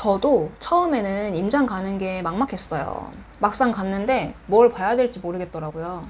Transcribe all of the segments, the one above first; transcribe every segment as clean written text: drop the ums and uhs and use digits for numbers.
저도 처음에는 임장 가는 게 막막했어요. 막상 갔는데 뭘 봐야 될지 모르겠더라고요.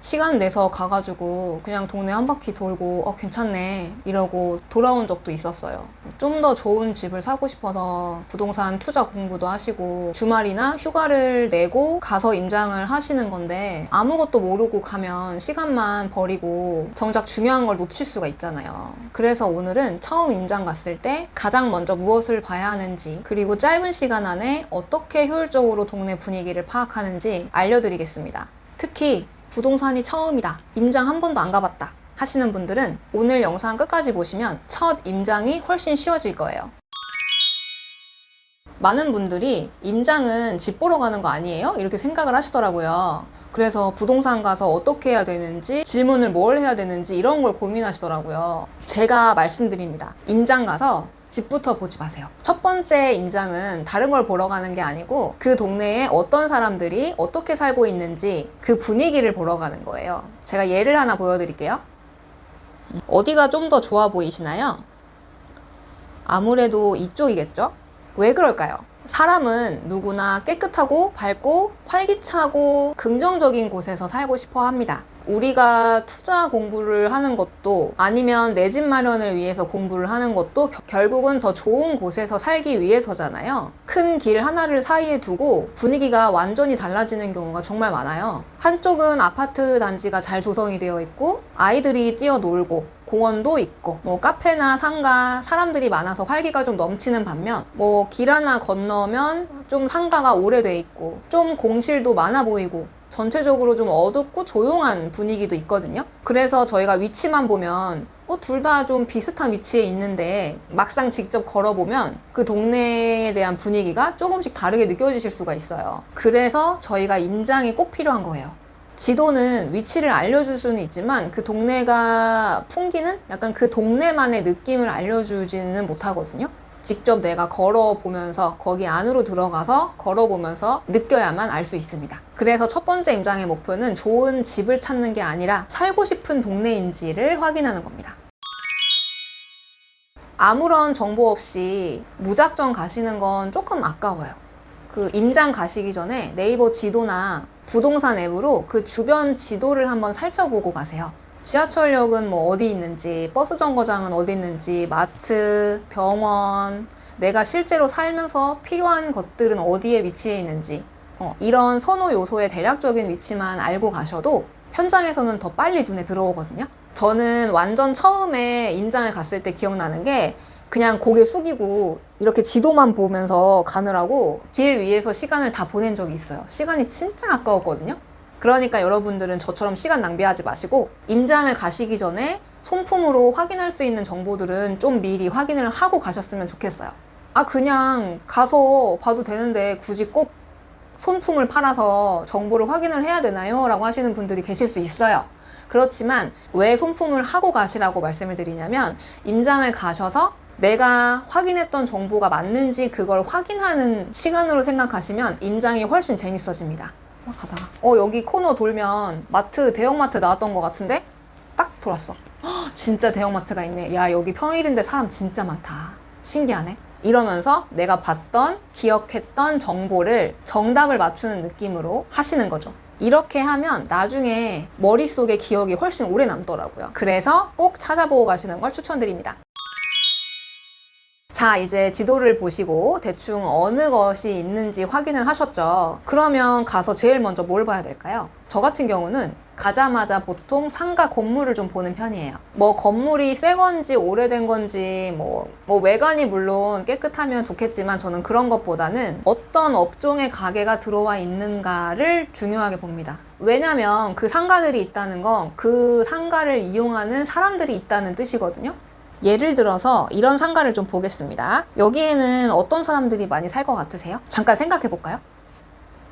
시간 내서 가가지고 그냥 동네 한 바퀴 돌고 괜찮네 이러고 돌아온 적도 있었어요. 좀 더 좋은 집을 사고 싶어서 부동산 투자 공부도 하시고 주말이나 휴가를 내고 가서 임장을 하시는 건데 아무것도 모르고 가면 시간만 버리고 정작 중요한 걸 놓칠 수가 있잖아요. 그래서 오늘은 처음 임장 갔을 때 가장 먼저 무엇을 봐야 하는지, 그리고 짧은 시간 안에 어떻게 효율적으로 동네 분위기를 파악하는지 알려드리겠습니다. 특히 부동산이 처음이다, 임장 한 번도 안 가봤다 하시는 분들은 오늘 영상 끝까지 보시면 첫 임장이 훨씬 쉬워질 거예요. 많은 분들이 임장은 집 보러 가는 거 아니에요? 이렇게 생각을 하시더라고요. 그래서 부동산 가서 어떻게 해야 되는지, 질문을 뭘 해야 되는지 이런 걸 고민하시더라고요. 제가 말씀드립니다. 임장 가서 집부터 보지 마세요. 첫 번째 임장은 다른 걸 보러 가는 게 아니고 그 동네에 어떤 사람들이 어떻게 살고 있는지 그 분위기를 보러 가는 거예요. 제가 예를 하나 보여드릴게요. 어디가 좀 더 좋아 보이시나요? 아무래도 이쪽이겠죠? 왜 그럴까요? 사람은 누구나 깨끗하고 밝고 활기차고 긍정적인 곳에서 살고 싶어 합니다. 우리가 투자 공부를 하는 것도 아니면 내 집 마련을 위해서 공부를 하는 것도 결국은 더 좋은 곳에서 살기 위해서잖아요. 큰 길 하나를 사이에 두고 분위기가 완전히 달라지는 경우가 정말 많아요. 한쪽은 아파트 단지가 잘 조성이 되어 있고 아이들이 뛰어놀고 공원도 있고 카페나 상가 사람들이 많아서 활기가 좀 넘치는 반면 길 하나 건너면 좀 상가가 오래돼 있고 좀 공실도 많아 보이고 전체적으로 좀 어둡고 조용한 분위기도 있거든요. 그래서 저희가 위치만 보면 둘 다 좀 비슷한 위치에 있는데 막상 직접 걸어보면 그 동네에 대한 분위기가 조금씩 다르게 느껴지실 수가 있어요. 그래서 저희가 임장이 꼭 필요한 거예요. 지도는 위치를 알려줄 수는 있지만 그 동네가 풍기는 약간 그 동네만의 느낌을 알려주지는 못하거든요. 직접 내가 걸어보면서 거기 안으로 들어가서 걸어보면서 느껴야만 알 수 있습니다. 그래서 첫 번째 임장의 목표는 좋은 집을 찾는 게 아니라 살고 싶은 동네인지를 확인하는 겁니다. 아무런 정보 없이 무작정 가시는 건 조금 아까워요. 그 임장 가시기 전에 네이버 지도나 부동산 앱으로 그 주변 지도를 한번 살펴보고 가세요. 지하철역은 어디 있는지, 버스 정거장은 어디 있는지, 마트, 병원, 내가 실제로 살면서 필요한 것들은 어디에 위치해 있는지 이런 선호 요소의 대략적인 위치만 알고 가셔도 현장에서는 더 빨리 눈에 들어오거든요. 저는 완전 처음에 임장을 갔을 때 기억나는 게 그냥 고개 숙이고 이렇게 지도만 보면서 가느라고 길 위에서 시간을 다 보낸 적이 있어요. 시간이 진짜 아까웠거든요. 그러니까 여러분들은 저처럼 시간 낭비하지 마시고 임장을 가시기 전에 손품으로 확인할 수 있는 정보들은 좀 미리 확인을 하고 가셨으면 좋겠어요. 그냥 가서 봐도 되는데 굳이 꼭 손품을 팔아서 정보를 확인을 해야 되나요? 라고 하시는 분들이 계실 수 있어요. 그렇지만 왜 손품을 하고 가시라고 말씀을 드리냐면 임장을 가셔서 내가 확인했던 정보가 맞는지 그걸 확인하는 시간으로 생각하시면 임장이 훨씬 재밌어집니다. 막 가다가 여기 코너 돌면 마트, 대형마트 나왔던 것 같은데? 딱 돌았어. 진짜 대형마트가 있네. 야, 여기 평일인데 사람 진짜 많다. 신기하네. 이러면서 내가 봤던, 기억했던 정보를 정답을 맞추는 느낌으로 하시는 거죠. 이렇게 하면 나중에 머릿속에 기억이 훨씬 오래 남더라고요. 그래서 꼭 찾아보고 가시는 걸 추천드립니다. 자, 이제 지도를 보시고 대충 어느 것이 있는지 확인을 하셨죠. 그러면 가서 제일 먼저 뭘 봐야 될까요? 저 같은 경우는 가자마자 보통 상가 건물을 좀 보는 편이에요. 건물이 새 건지 오래된 건지 외관이 물론 깨끗하면 좋겠지만 저는 그런 것보다는 어떤 업종의 가게가 들어와 있는가를 중요하게 봅니다. 왜냐면 그 상가들이 있다는 건 그 상가를 이용하는 사람들이 있다는 뜻이거든요. 예를 들어서 이런 상가를 좀 보겠습니다. 여기에는 어떤 사람들이 많이 살 것 같으세요? 잠깐 생각해 볼까요?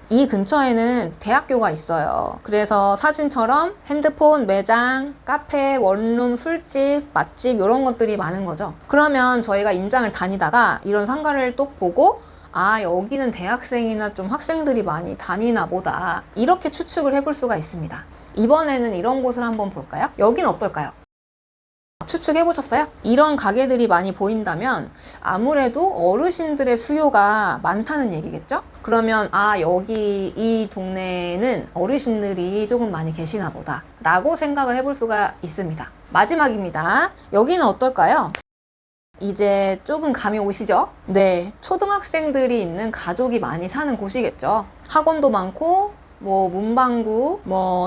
이 근처에는 대학교가 있어요. 그래서 사진처럼 핸드폰 매장, 카페, 원룸, 술집, 맛집 이런 것들이 많은 거죠. 그러면 저희가 임장을 다니다가 이런 상가를 또 보고 여기는 대학생이나 좀 학생들이 많이 다니나 보다, 이렇게 추측을 해볼 수가 있습니다. 이번에는 이런 곳을 한번 볼까요? 여긴 어떨까요? 추측해 보셨어요? 이런 가게들이 많이 보인다면 아무래도 어르신들의 수요가 많다는 얘기겠죠? 그러면 여기 이 동네에는 어르신들이 조금 많이 계시나 보다 라고 생각을 해볼 수가 있습니다. 마지막입니다. 여기는 어떨까요? 이제 조금 감이 오시죠? 네, 초등학생들이 있는 가족이 많이 사는 곳이겠죠. 학원도 많고 문방구,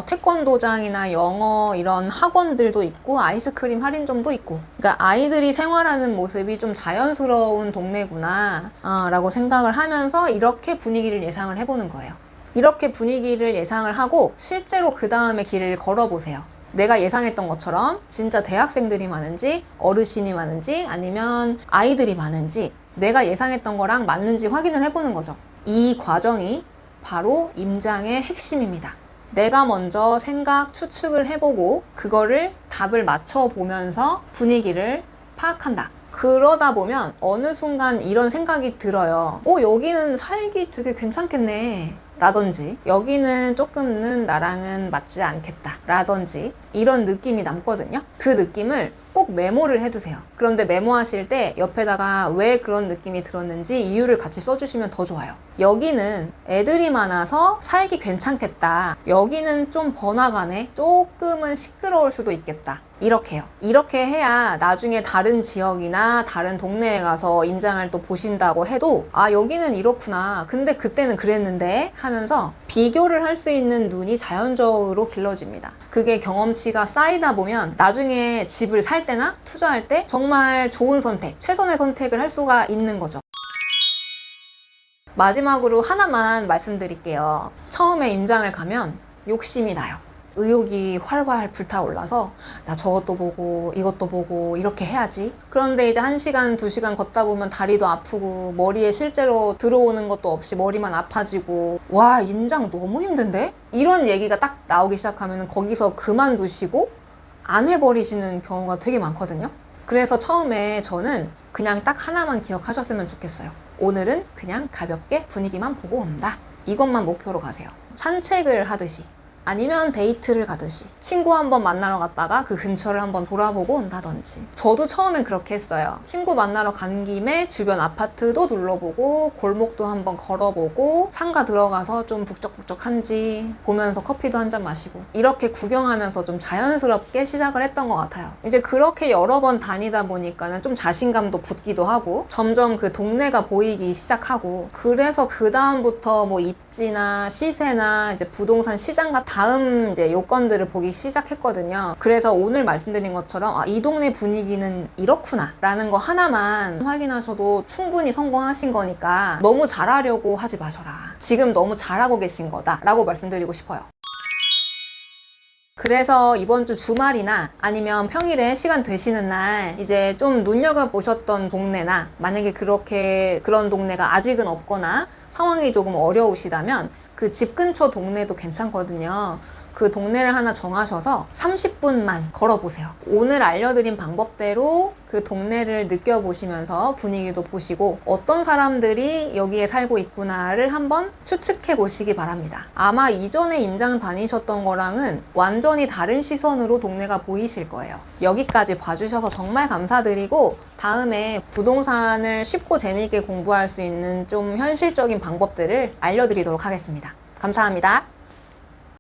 태권도장이나 영어 이런 학원들도 있고 아이스크림 할인점도 있고, 그러니까 아이들이 생활하는 모습이 좀 자연스러운 동네구나 라고 생각을 하면서 이렇게 분위기를 예상을 해보는 거예요. 이렇게 분위기를 예상을 하고 실제로 그 다음에 길을 걸어보세요. 내가 예상했던 것처럼 진짜 대학생들이 많은지, 어르신이 많은지, 아니면 아이들이 많은지, 내가 예상했던 거랑 맞는지 확인을 해보는 거죠. 이 과정이 바로 임장의 핵심입니다. 내가 먼저 생각, 추측을 해보고 그거를 답을 맞춰보면서 분위기를 파악한다. 그러다 보면 어느 순간 이런 생각이 들어요. 여기는 살기 되게 괜찮겠네. 라든지 여기는 조금은 나랑은 맞지 않겠다 라든지 이런 느낌이 남거든요. 그 느낌을 꼭 메모를 해두세요. 그런데 메모하실 때 옆에다가 왜 그런 느낌이 들었는지 이유를 같이 써주시면 더 좋아요. 여기는 애들이 많아서 살기 괜찮겠다. 여기는 좀 번화가네. 조금은 시끄러울 수도 있겠다. 이렇게요. 이렇게 해야 나중에 다른 지역이나 다른 동네에 가서 임장을 또 보신다고 해도 여기는 이렇구나. 근데 그때는 그랬는데 하면서 비교를 할 수 있는 눈이 자연적으로 길러집니다. 그게 경험치가 쌓이다 보면 나중에 집을 살 때나 투자할 때 정말 좋은 선택, 최선의 선택을 할 수가 있는 거죠. 마지막으로 하나만 말씀드릴게요. 처음에 임장을 가면 욕심이 나요. 의욕이 활활 불타올라서 나 저것도 보고 이것도 보고 이렇게 해야지. 그런데 이제 1시간, 2시간 걷다 보면 다리도 아프고 머리에 실제로 들어오는 것도 없이 머리만 아파지고 와, 임장 너무 힘든데? 이런 얘기가 딱 나오기 시작하면 거기서 그만두시고 안 해버리시는 경우가 되게 많거든요. 그래서 처음에 저는 그냥 딱 하나만 기억하셨으면 좋겠어요. 오늘은 그냥 가볍게 분위기만 보고 온다. 이것만 목표로 가세요. 산책을 하듯이 아니면 데이트를 가듯이 친구 한번 만나러 갔다가 그 근처를 한번 돌아보고 온다든지. 저도 처음엔 그렇게 했어요. 친구 만나러 간 김에 주변 아파트도 둘러보고 골목도 한번 걸어보고 상가 들어가서 좀 북적북적한지 보면서 커피도 한 잔 마시고 이렇게 구경하면서 좀 자연스럽게 시작을 했던 것 같아요. 이제 그렇게 여러 번 다니다 보니까는 좀 자신감도 붙기도 하고 점점 그 동네가 보이기 시작하고, 그래서 그 다음부터 입지나 시세나 이제 부동산 시장 같은 다음 이제 요건들을 보기 시작했거든요. 그래서 오늘 말씀드린 것처럼 이 동네 분위기는 이렇구나 라는 거 하나만 확인하셔도 충분히 성공하신 거니까 너무 잘하려고 하지 마셔라. 지금 너무 잘하고 계신 거다 라고 말씀드리고 싶어요. 그래서 이번 주 주말이나 아니면 평일에 시간 되시는 날 이제 좀 눈여겨보셨던 동네나, 만약에 그런 동네가 아직은 없거나 상황이 조금 어려우시다면 그 집 근처 동네도 괜찮거든요. 그 동네를 하나 정하셔서 30분만 걸어보세요. 오늘 알려드린 방법대로 그 동네를 느껴보시면서 분위기도 보시고 어떤 사람들이 여기에 살고 있구나를 한번 추측해 보시기 바랍니다. 아마 이전에 임장 다니셨던 거랑은 완전히 다른 시선으로 동네가 보이실 거예요. 여기까지 봐주셔서 정말 감사드리고 다음에 부동산을 쉽고 재미있게 공부할 수 있는 좀 현실적인 방법들을 알려드리도록 하겠습니다. 감사합니다.